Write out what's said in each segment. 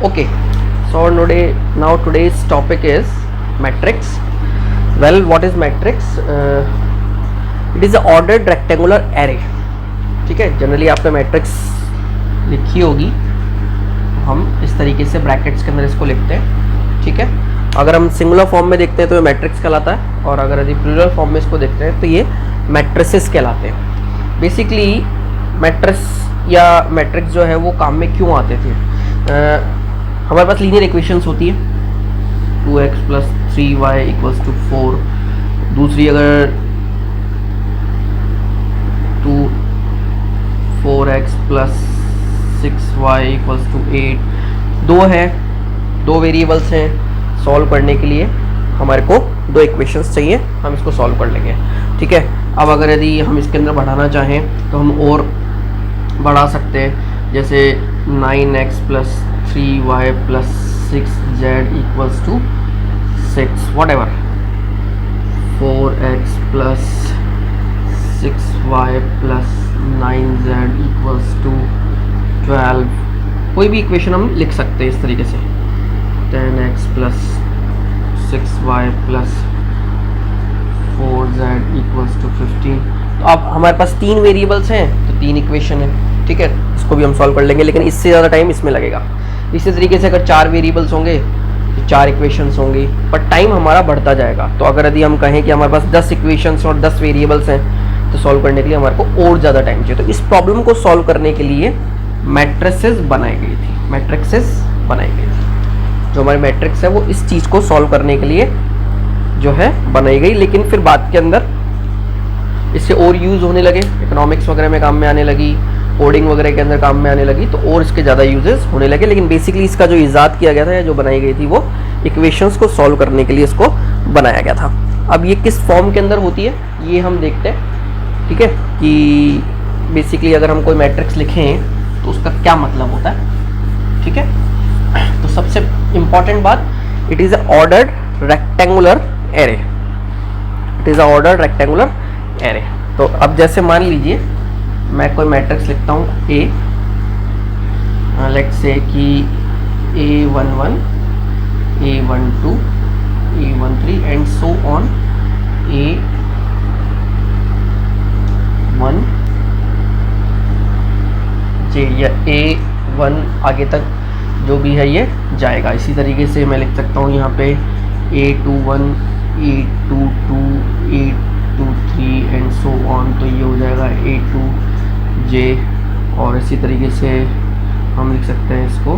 Okay, so now today's topic is matrix. Well, what is matrix? It is a ordered rectangular array. ठीक है, generally आपने matrix लिखी होगी, हम इस तरीके से ब्रैकेट्स के अंदर इसको लिखते हैं. ठीक है, अगर हम सिंगुलर फॉर्म में देखते हैं तो ये मैट्रिक्स कहलाता है, और अगर यदि प्लूरल फॉर्म में इसको देखते हैं तो ये मैट्रिसेस कहलाते हैं. बेसिकली मैट्रिक्स या मैट्रिक्स जो है वो काम में क्यों आते थे? हमारे पास लीनियर इक्वेशंस होती है 2x + 3y = 4. दूसरी अगर 4x + 6y = 8. दो है, दो वेरिएबल्स हैं. सॉल्व करने के लिए हमारे को दो इक्वेशंस चाहिए, हम इसको सॉल्व कर लेंगे. ठीक है, अब अगर यदि हम इसके अंदर बढ़ाना चाहें तो हम और बढ़ा सकते हैं, जैसे 9x + 3y + 6z = 6, whatever. 4x + 6y + 9z = 12. कोई भी इक्वेशन हम लिख सकते हैं इस तरीके से. 10x + 6y + 4z = 15. तो अब हमारे पास तीन वेरिएबल्स हैं तो तीन इक्वेशन है. ठीक है, इसको भी हम सॉल्व कर लेंगे, लेकिन इससे ज़्यादा टाइम इसमें लगेगा. इसी तरीके से अगर चार वेरिएबल्स होंगे तो चार इक्वेशंस होंगी, पर टाइम हमारा बढ़ता जाएगा. तो अगर यदि हम कहें कि हमारे पास 10 इक्वेशंस और 10 वेरिएबल्स हैं तो सॉल्व करने के लिए हमारे को और ज़्यादा टाइम चाहिए. तो इस प्रॉब्लम को सॉल्व करने के लिए मैट्रिसेस बनाई गई थी. मैट्रिक्सेस बनाई गई थी. जो हमारी मैट्रिक्स है वो इस चीज़ को सॉल्व करने के लिए जो है बनाई गई, लेकिन फिर बाद के अंदर इससे और यूज़ होने लगे, इकोनॉमिक्स वगैरह में काम में आने लगी, कोडिंग वगैरह के अंदर काम में आने लगी, तो और इसके ज़्यादा यूजेस होने लगे. लेकिन बेसिकली इसका जो ईजाद किया गया था या जो बनाई गई थी वो इक्वेशंस को सॉल्व करने के लिए इसको बनाया गया था. अब ये किस फॉर्म के अंदर होती है ये हम देखते हैं. ठीक है, कि बेसिकली अगर हम कोई मैट्रिक्स लिखें तो उसका क्या मतलब होता है. ठीक है, तो सबसे इम्पॉर्टेंट बात, it is a ordered rectangular array. It is a ordered rectangular array. तो अब जैसे मान लीजिए मैं कोई मैट्रिक्स लिखता हूँ A, लेट्स से कि A11, A12, A13 and so on A1J या A1 आगे तक जो भी है ये जाएगा. इसी तरीके से मैं लिख सकता हूँ यहाँ पे A21, A22, A23 and so on. तो ये हो जाएगा A2J. और इसी तरीके से हम लिख सकते हैं इसको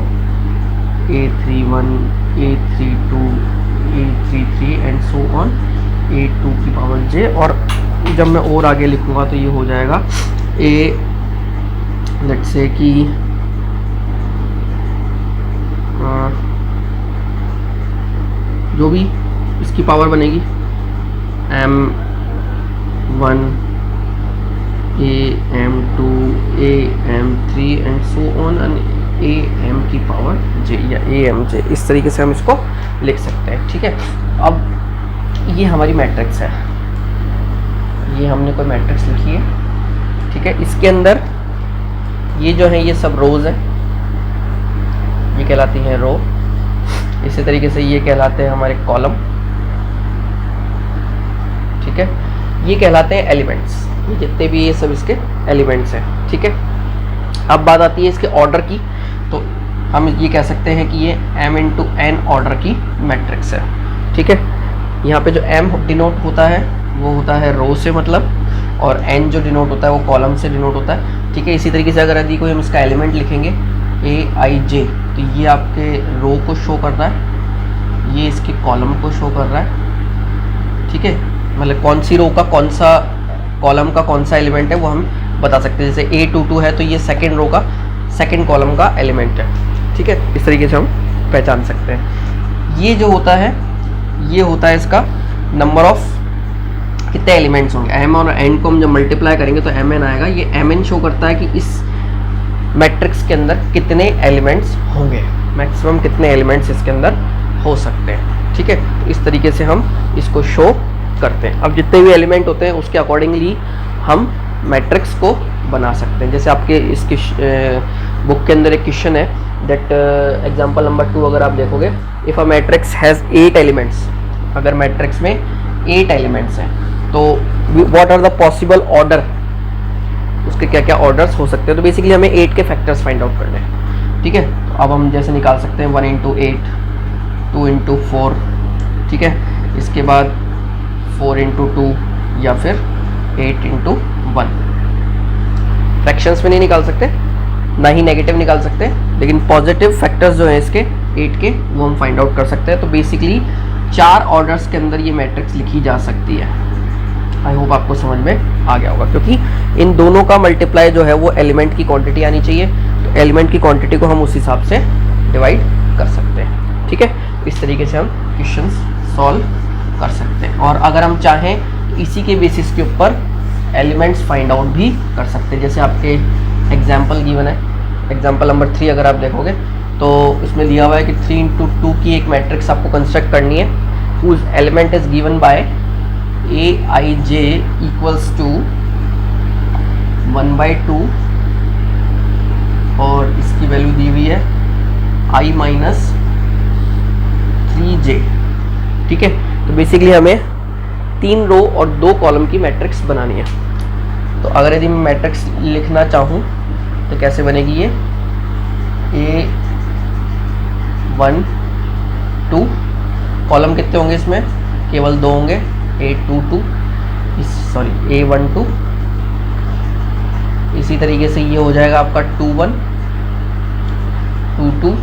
A31, A32, A33 and so on A2J. और जब मैं और आगे लिखूँगा तो ये हो जाएगा लेट्स से कि जो भी इसकी पावर बनेगी M1, AM2, AM3 and so on and AM J या AMJ. इस तरीके से हम इसको लिख सकते हैं. ठीक है, अब ये हमारी मैट्रिक्स है. ये हमने कोई मैट्रिक्स लिखी है. ठीक है, इसके अंदर ये जो है ये सब रोज हैं, ये कहलाती हैं रो. इसी तरीके से ये कहलाते हैं हमारे कॉलम. ठीक है, ये कहलाते हैं एलिमेंट्स. ये जितने भी ये सब इसके एलिमेंट्स हैं. ठीक है, अब बात आती है इसके ऑर्डर की. तो हम ये कह सकते हैं कि ये m × n ऑर्डर की मैट्रिक्स है. ठीक है, यहाँ पे जो m डिनोट होता है वो होता है रो से मतलब, और n जो डिनोट होता है वो कॉलम से डिनोट होता है. ठीक है, इसी तरीके से अगर यदि कोई हम इसका एलिमेंट लिखेंगे Aij, तो ये आपके रो को शो कर रहा है, ये इसके कॉलम को शो कर रहा है. ठीक है, मतलब कौन सी रो का कौन सा कॉलम का कौन सा एलिमेंट है वो हम बता सकते हैं. जैसे A22 है तो ये सेकंड रो का सेकंड कॉलम का एलिमेंट है. ठीक है, इस तरीके से हम पहचान सकते हैं. ये जो होता है ये होता है इसका नंबर ऑफ कितने एलिमेंट्स होंगे. m और n को हम जब मल्टीप्लाई करेंगे तो mn आएगा. ये mn शो करता है कि इस मैट्रिक्स के अंदर कितने एलिमेंट्स होंगे, मैक्सिमम कितने एलिमेंट्स इसके अंदर हो सकते हैं. ठीक है, इस तरीके से हम इसको शो करते हैं. अब जितने भी एलिमेंट होते हैं उसके अकॉर्डिंगली हम मैट्रिक्स को बना सकते हैं. जैसे आपके इसकी बुक के अंदर एक क्वेश्चन है दैट एग्जांपल नंबर 2 अगर आप देखोगे, if a matrix has 8 elements, अगर मैट्रिक्स में 8 एलिमेंट्स हैं तो what are the possible order, उसके क्या क्या ऑर्डर्स हो सकते हैं। तो बेसिकली हमें 8 के फैक्टर्स फाइंड आउट करने हैं, ठीक है। तो अब हम जैसे निकाल सकते हैं 1 इंटू 8, 2 इंटू 4, ठीक है, इसके बाद 4 इंटू 2 या फिर 8 इंटू 1। फ्रैक्शंस में नहीं निकाल सकते, ना ही नेगेटिव निकाल सकते, लेकिन पॉजिटिव फैक्टर्स जो हैं इसके 8 के वो हम फाइंड आउट कर सकते हैं। तो बेसिकली 4 ऑर्डर्स के अंदर ये मैट्रिक्स लिखी जा सकती है। आई होप आपको समझ में आ गया होगा, क्योंकि इन दोनों का मल्टीप्लाई जो है वो एलिमेंट की क्वांटिटी आनी चाहिए, तो एलिमेंट की क्वांटिटी को हम उस हिसाब से डिवाइड कर सकते हैं, ठीक है। इस तरीके से हम क्वेश्चंस सॉल्व कर सकते हैं। और अगर हम चाहें तो इसी के बेसिस के ऊपर एलिमेंट्स फाइंड आउट भी कर सकते हैं। जैसे आपके एग्जाम्पल गिवन है, एग्जाम्पल नंबर 3 अगर आप देखोगे तो इसमें दिया हुआ है कि 3 इंटू 2 की एक मैट्रिक्स आपको कंस्ट्रक्ट करनी है, whose element is given by Aij equals to 1/2 और इसकी वैल्यू दी हुई है i माइनस 3j, ठीक है। तो बेसिकली हमें 3 रो और 2 कॉलम की मैट्रिक्स बनानी है। तो अगर यदि मैं मैट्रिक्स लिखना चाहूँ तो कैसे बनेगी ये, A1 2, कॉलम कितने होंगे इसमें, केवल 2 होंगे, A22 A12। इसी तरीके से ये हो जाएगा आपका 21 22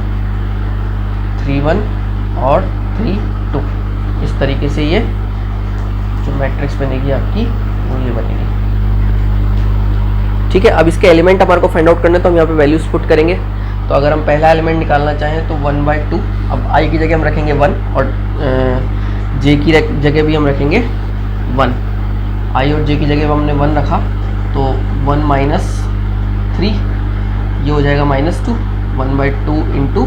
31 और 32। इस तरीके से ये जो मैट्रिक्स बनेगी आपकी वो ये बनेगी, ठीक है। अब इसके एलिमेंट हमारे को फाइंड आउट करने तो हम यहाँ पे वैल्यूज पुट करेंगे। तो अगर हम पहला एलिमेंट निकालना चाहें तो 1/2, अब i की जगह हम रखेंगे 1 और j की जगह भी हम रखेंगे 1। i और j की जगह हमने 1 रखा तो 1 माइनस 3, ये हो जाएगा -2, 1/2 इंटू,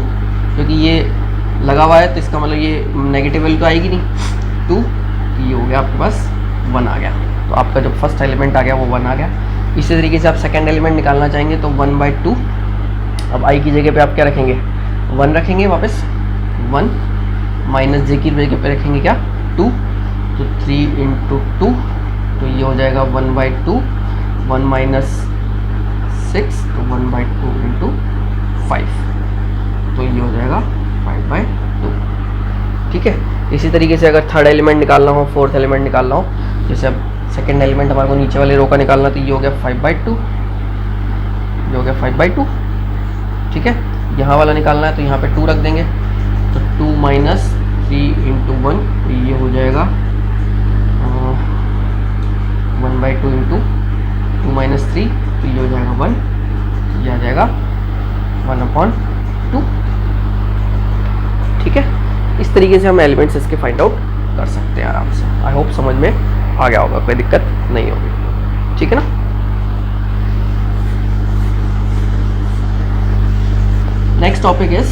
क्योंकि ये लगा हुआ है तो इसका मतलब ये नेगेटिव वैल्यू तो आएगी नहीं, 2, ये हो गया आपके पास 1 आ गया। तो आपका जो फर्स्ट एलिमेंट आ गया वो 1 आ गया। इसी तरीके से आप सेकेंड एलिमेंट निकालना चाहेंगे तो 1/2, अब i की जगह पे आप क्या रखेंगे 1 रखेंगे, वापस 1 माइनस j की जगह पे रखेंगे क्या 2, तो 3 इंटू 2, तो ये हो जाएगा 1/2, 1 माइनस 6 तो 1/2 इंटू 5, तो ये हो जाएगा 5/2, ठीक है। इसी तरीके से अगर थर्ड एलिमेंट निकालना हो, फोर्थ एलिमेंट निकालना हो, जैसे अब सेकेंड एलिमेंट हमारे को नीचे वाले रो का निकालना, तो ये हो गया 5/2, ये हो गया 5/2, ठीक है। यहाँ वाला निकालना है तो यहाँ पे 2 रख देंगे, तो 2 माइनस 3 इंटू 1, तो ये हो जाएगा 1/2 इंटू 2 माइनस 3, तो ये हो जाएगा 1, ये आ जाएगा 1/2, ठीक है। इस तरीके से हम एलिमेंट्स इसके फाइंड आउट कर सकते हैं आराम से। आई होप समझ में आ गया होगा, कोई दिक्कत नहीं होगी, ठीक है ना। Next topic is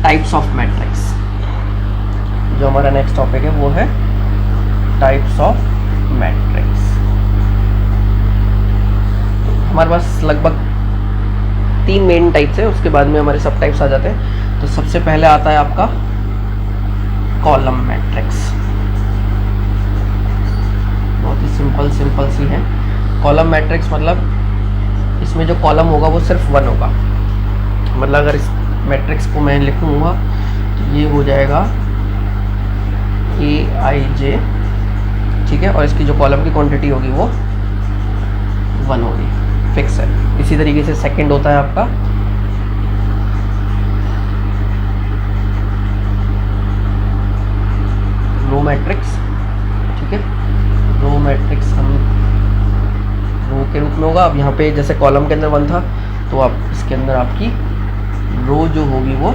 types of matrix. जो हमारा नेक्स्ट टॉपिक है वो है टाइप्स ऑफ मैट्रिक्स। हमारे पास लगभग 3 मेन टाइप्स है, उसके बाद में हमारे सब टाइप्स आ जाते हैं। तो सबसे पहले आता है आपका कॉलम मैट्रिक्स, बहुत ही सिंपल सी है। कॉलम मैट्रिक्स मतलब इसमें जो कॉलम होगा वो सिर्फ 1 होगा। मतलब अगर इस मैट्रिक्स को मैं लिखूँगा तो ये हो जाएगा Aij, ठीक है, और इसकी जो कॉलम की क्वांटिटी होगी वो 1 होगी, फिक्स है। इसी तरीके से सेकंड होता है आपका रो मैट्रिक्स, ठीक है। रो मैट्रिक्स हम रो के रूप में होगा। अब यहाँ पे जैसे कॉलम के अंदर 1 था तो आप इसके अंदर आपकी रो जो होगी वो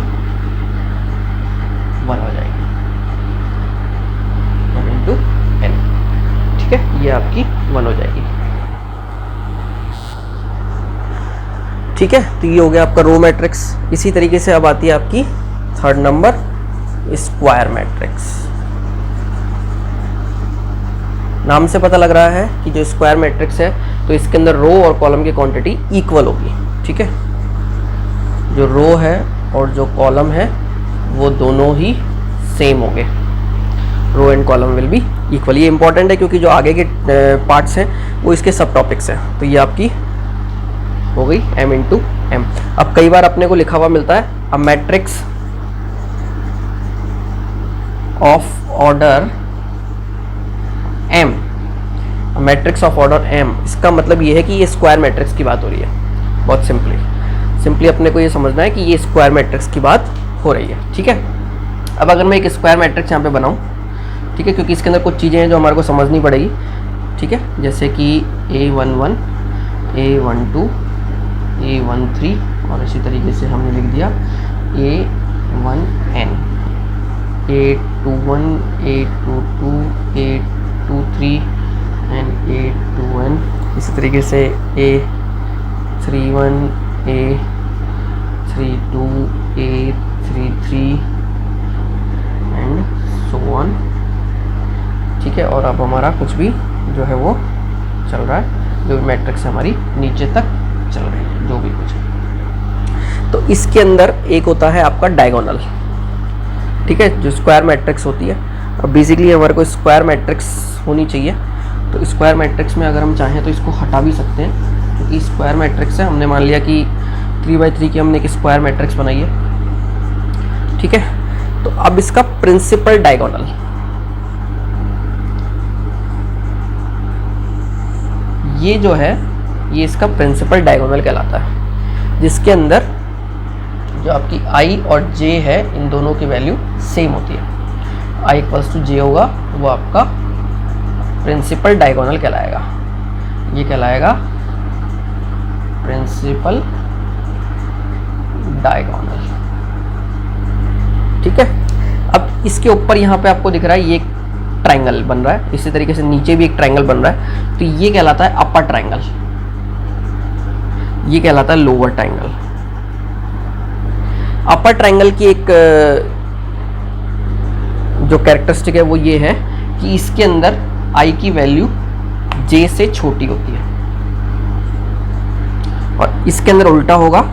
1 हो जाएगी, 1 इंटू n, ठीक है, ये आपकी 1 हो जाएगी, ठीक है। तो ये हो गया आपका रो मैट्रिक्स। इसी तरीके से अब आती है आपकी थर्ड नंबर स्क्वायर मैट्रिक्स। नाम से पता लग रहा है कि जो स्क्वायर मैट्रिक्स है तो इसके अंदर रो और कॉलम की क्वांटिटी इक्वल होगी, ठीक है। जो रो है और जो कॉलम है वो दोनों ही सेम होंगे, row and column will be equal. ये इंपॉर्टेंट है क्योंकि जो आगे के पार्ट्स हैं वो इसके सब टॉपिक्स हैं। तो ये आपकी हो गई m इंटू एम। अब कई बार अपने को लिखा हुआ मिलता है a matrix of order m, matrix of order m, इसका मतलब ये है कि ये स्क्वायर मैट्रिक्स की बात हो रही है। बहुत सिंपली अपने को ये समझना है कि ये स्क्वायर मैट्रिक्स की बात हो रही है, ठीक है। अब अगर मैं एक स्क्वायर मैट्रिक्स यहाँ पे बनाऊँ, ठीक है, क्योंकि इसके अंदर कुछ चीज़ें हैं जो हमारे को समझनी पड़ेगी, ठीक है, जैसे कि A11, A12, A13 और इसी तरीके से हमने लिख दिया A1n, A21, A22, A23 and A2n, इसी तरीके से A31, A32, A33 and so on, ठीक है। और अब हमारा कुछ भी जो है वो चल रहा है, जो भी मैट्रिक्स हमारी नीचे तक चल रही है, जो भी कुछ है। तो इसके अंदर एक होता है आपका डायगोनल, ठीक है, जो स्क्वायर मैट्रिक्स होती है। अब बेसिकली हमारे को स्क्वायर मैट्रिक्स होनी चाहिए। तो स्क्वायर मैट्रिक्स में अगर हम चाहें तो इसको हटा भी सकते हैं, क्योंकि स्क्वायर मैट्रिक्स है, हमने मान लिया कि 3/3 की हमने एक स्क्वायर मैट्रिक्स बनाई है, ठीक है। तो अब इसका प्रिंसिपल डायगोनल, ये जो है ये इसका प्रिंसिपल डायगोनल कहलाता है, जिसके अंदर जो आपकी i और j है इन दोनों की वैल्यू सेम होती है। i इक्वल्स टू j होगा, वो आपका प्रिंसिपल डायगोनल कहलाएगा। ये कहलाएगा प्रिंसिपल डायगोनल, ठीक है। अब इसके ऊपर यहाँ पे आपको दिख रहा है ये एक ट्रायंगल बन रहा है, इसी तरीके से नीचे भी एक ट्रायंगल बन रहा है। तो ये कहलाता है अपर ट्रायंगल, ये कहलाता है लोअर ट्रायंगल। अपर ट्रायंगल की एक जो कैरेक्टरिस्टिक है वो ये है कि इसके अंदर i की वैल्यू j से छोटी होती है, और इसके अंदर उल्टा होगा,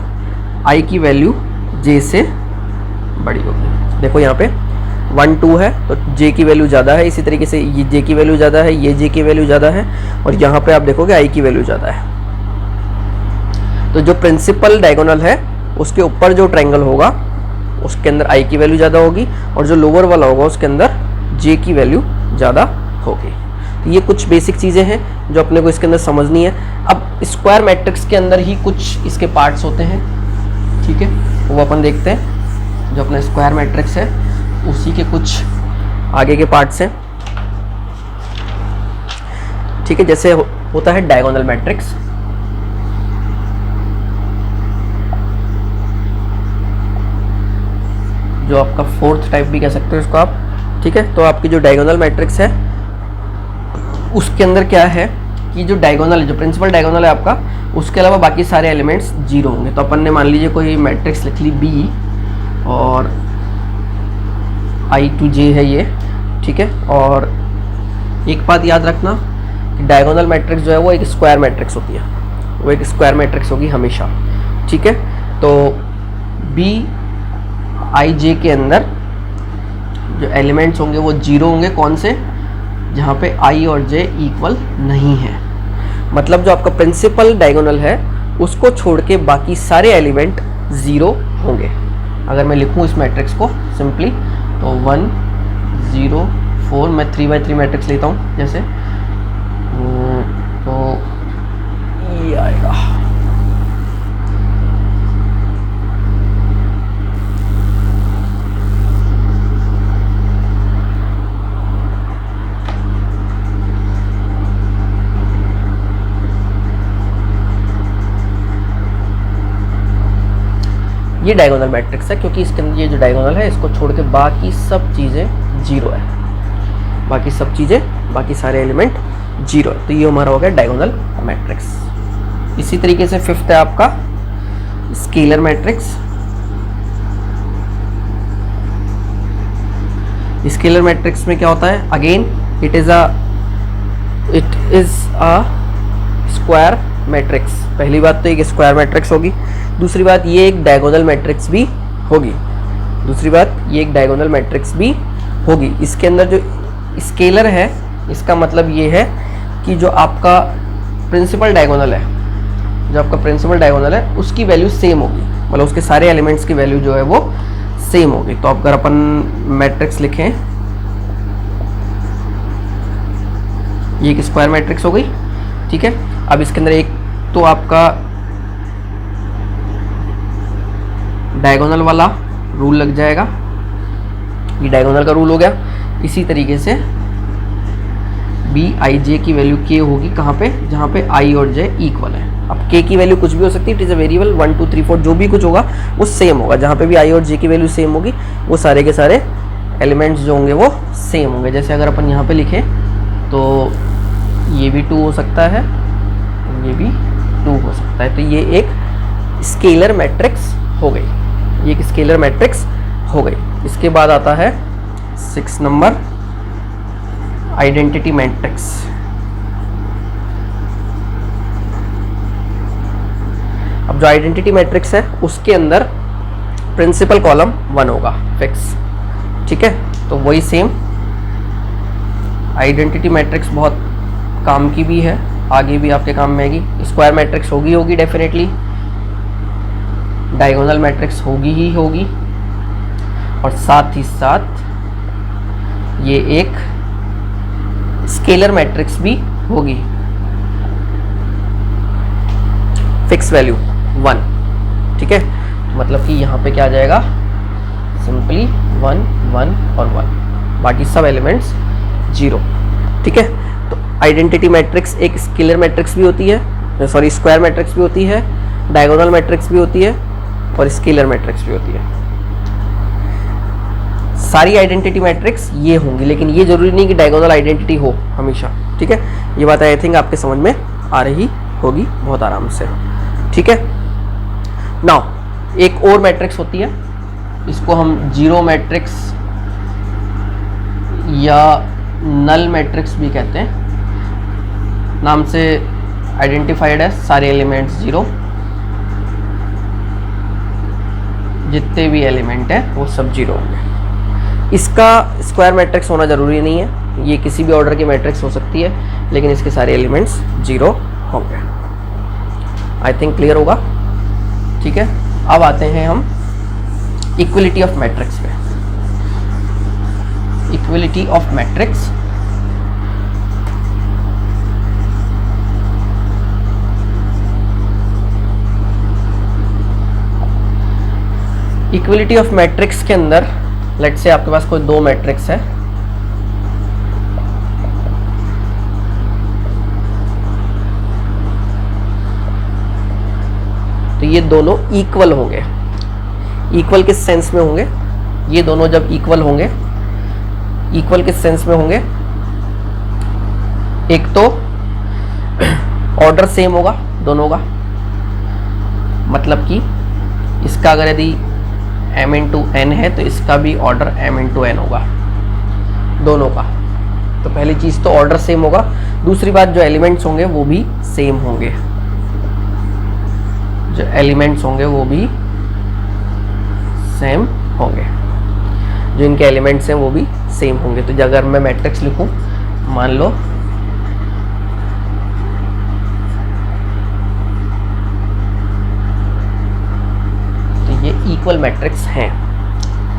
i की वैल्यू j से बड़ी होगी। देखो यहाँ पे 1 2 है तो j की वैल्यू ज़्यादा है, इसी तरीके से ये j की वैल्यू ज़्यादा है, ये j की वैल्यू ज़्यादा है, और यहाँ पे आप देखोगे i की वैल्यू ज़्यादा है। तो जो प्रिंसिपल डायगोनल है उसके ऊपर जो ट्रायंगल होगा उसके अंदर i की वैल्यू ज़्यादा होगी, और जो लोअर वाला होगा उसके अंदर j की वैल्यू ज़्यादा होगी। तो ये कुछ बेसिक चीज़ें हैं जो अपने को इसके अंदर समझनी है। अब स्क्वायर मैट्रिक्स के अंदर ही कुछ इसके पार्ट्स होते हैं, ठीक है, वो अपन देखते हैं। जो अपना स्क्वायर मैट्रिक्स है उसी के कुछ आगे के पार्ट्स हैं, ठीक है। जैसे होता है डायगोनल मैट्रिक्स, जो आपका फोर्थ टाइप भी कह सकते हो इसको आप, ठीक है। तो आपकी जो डायगोनल मैट्रिक्स है उसके अंदर क्या है कि जो डायगोनल है, जो प्रिंसिपल डायगोनल है आपका, उसके अलावा बाकी सारे एलिमेंट्स जीरो होंगे। तो अपन ने मान लीजिए कोई मैट्रिक्स लिख ली B और i to j है ये, ठीक है। और एक बात याद रखना कि डायगोनल मैट्रिक्स जो है वो एक स्क्वायर मैट्रिक्स होती है, वो एक स्क्वायर मैट्रिक्स होगी हमेशा, ठीक है। तो B i j के अंदर जो एलिमेंट्स होंगे वो जीरो होंगे, कौन से, जहाँ पे i और j इक्वल नहीं है। मतलब जो आपका प्रिंसिपल डायगोनल है उसको छोड़ के बाकी सारे एलिमेंट ज़ीरो होंगे। अगर मैं लिखूँ इस मैट्रिक्स को सिंपली तो 1 0 4, मैं 3/3 मैट्रिक्स लेता हूँ जैसे, तो ये आएगा। ये डायगोनल मैट्रिक्स है, क्योंकि इसके अंदर ये जो डायगोनल है इसको छोड़ के बाकी सब चीज़ें जीरो है, बाकी सब चीज़ें, बाकी सारे एलिमेंट जीरो है। तो ये हमारा हो गया डायगोनल मैट्रिक्स। इसी तरीके से फिफ्थ है आपका स्केलर मैट्रिक्स। स्केलर मैट्रिक्स में क्या होता है, again it is a square matrix. पहली बात तो एक स्क्वायर मैट्रिक्स होगी, दूसरी बात ये एक डायगोनल मैट्रिक्स भी होगी। दूसरी बात, ये एक डायगोनल मैट्रिक्स भी होगी। इसके अंदर जो स्केलर है, इसका मतलब ये है कि जो आपका प्रिंसिपल डायगोनल है, जो आपका प्रिंसिपल डायगोनल है उसकी वैल्यू सेम होगी, मतलब उसके सारे एलिमेंट्स की वैल्यू जो है वो सेम होगी। तो अगर अपन मैट्रिक्स लिखें, ये एक स्क्वायर मैट्रिक्स हो गई, ठीक है। अब इसके अंदर एक तो आपका डायगोनल वाला रूल लग जाएगा, ये डायगोनल का रूल हो गया। इसी तरीके से बी आई जे की वैल्यू के होगी कहाँ पे, जहाँ पे आई और जे इक्वल है। अब के की वैल्यू कुछ भी हो सकती है, इट इज़ अ वेरिएबल, 1 2 3 4 जो भी कुछ होगा वो सेम होगा। जहाँ पे भी आई और जे की वैल्यू सेम होगी वो सारे के सारे एलिमेंट्स जो होंगे वो सेम होंगे। जैसे अगर अपन यहाँ पे लिखें तो ये भी 2 हो सकता है, ये भी 2 हो सकता है। तो ये एक स्केलर मैट्रिक्स हो गई, ये एक स्केलर मैट्रिक्स हो गई। इसके बाद आता है 6 नंबर, आइडेंटिटी मैट्रिक्स। अब जो आइडेंटिटी मैट्रिक्स है उसके अंदर प्रिंसिपल कॉलम 1 होगा फिक्स, ठीक है। तो वही सेम आइडेंटिटी मैट्रिक्स बहुत काम की भी है, आगे भी आपके काम में आएगी। स्क्वायर मैट्रिक्स होगी डेफिनेटली, डायगोनल मैट्रिक्स होगी ही होगी, और साथ ही साथ ये एक स्केलर मैट्रिक्स भी होगी, फिक्स वैल्यू 1, ठीक है। मतलब कि यहाँ पे क्या आ जाएगा, सिंपली 1 1 और 1, बाकी सब एलिमेंट्स 0, ठीक है। तो आइडेंटिटी मैट्रिक्स एक स्केलर मैट्रिक्स भी होती है, सॉरी स्क्वायर मैट्रिक्स भी होती है, डायगोनल मैट्रिक्स भी होती है और स्केलर मैट्रिक्स भी होती है। सारी आइडेंटिटी मैट्रिक्स ये होंगी, लेकिन ये जरूरी नहीं कि डायगोनल आइडेंटिटी हो हमेशा, ठीक है। ये बात आई थिंक आपके समझ में आ रही होगी बहुत आराम से, ठीक है। नाउ एक और मैट्रिक्स होती है, इसको हम जीरो मैट्रिक्स या नल मैट्रिक्स भी कहते हैं। नाम से आइडेंटिफाइड है, सारे एलिमेंट्स 0, जितने भी एलिमेंट है वो सब 0 होंगे। इसका स्क्वायर मैट्रिक्स होना ज़रूरी नहीं है, ये किसी भी ऑर्डर की मैट्रिक्स हो सकती है, लेकिन इसके सारे एलिमेंट्स 0 होंगे। आई थिंक क्लियर होगा, ठीक है। अब आते हैं हम इक्वलिटी ऑफ मैट्रिक्स पे। Equality of matrix, equality of matrix के अंदर लेट्स से आपके पास कोई 2 मैट्रिक्स है, तो ये दोनों इक्वल होंगे। इक्वल किस सेंस में होंगे, ये दोनों जब इक्वल होंगे, इक्वल किस सेंस में होंगे, एक तो ऑर्डर सेम होगा दोनों का, मतलब कि इसका अगर यदि m इंटू n है तो इसका भी ऑर्डर m इंटू n होगा दोनों का। तो पहली चीज़ तो ऑर्डर सेम होगा, दूसरी बात जो एलिमेंट्स होंगे वो भी सेम होंगे, जो एलिमेंट्स होंगे वो भी सेम होंगे, जो इनके एलिमेंट्स हैं वो भी सेम होंगे। तो अगर मैं मैट्रिक्स लिखूं, मान लो तो ये इक्वल मैट्रिक्स हैं,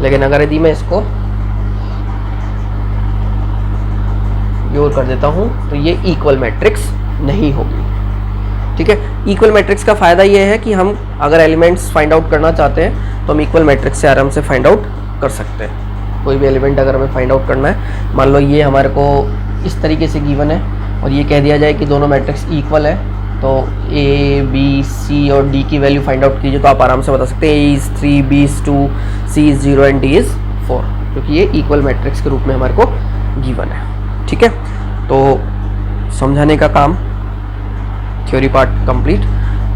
लेकिन अगर यदि मैं इसको योर कर देता हूं तो ये इक्वल मैट्रिक्स नहीं होगी, ठीक है। इक्वल मैट्रिक्स का फ़ायदा ये है कि हम अगर एलिमेंट्स फाइंड आउट करना चाहते हैं तो हम इक्वल मैट्रिक्स से आराम से फाइंड आउट कर सकते हैं। कोई भी एलिमेंट अगर हमें फाइंड आउट करना है, मान लो ये हमारे को इस तरीके से गिवन है और ये कह दिया जाए कि दोनों मैट्रिक्स इक्वल है, तो ए बी सी और डी की वैल्यू फाइंड आउट कीजिए, तो आप आराम से बता सकते हैं a is 3, b is 2, c is 0 and d is 4, क्योंकि ये इक्वल मैट्रिक्स के रूप में हमारे को गिवन है, ठीक है। तो समझाने का काम, theory part complete.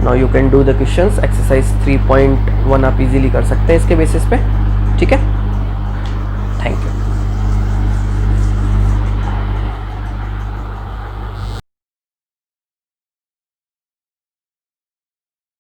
Now you can do the questions. Exercise 3.1 आप इजीली कर सकते हैं इसके बेसिस पे, ठीक है।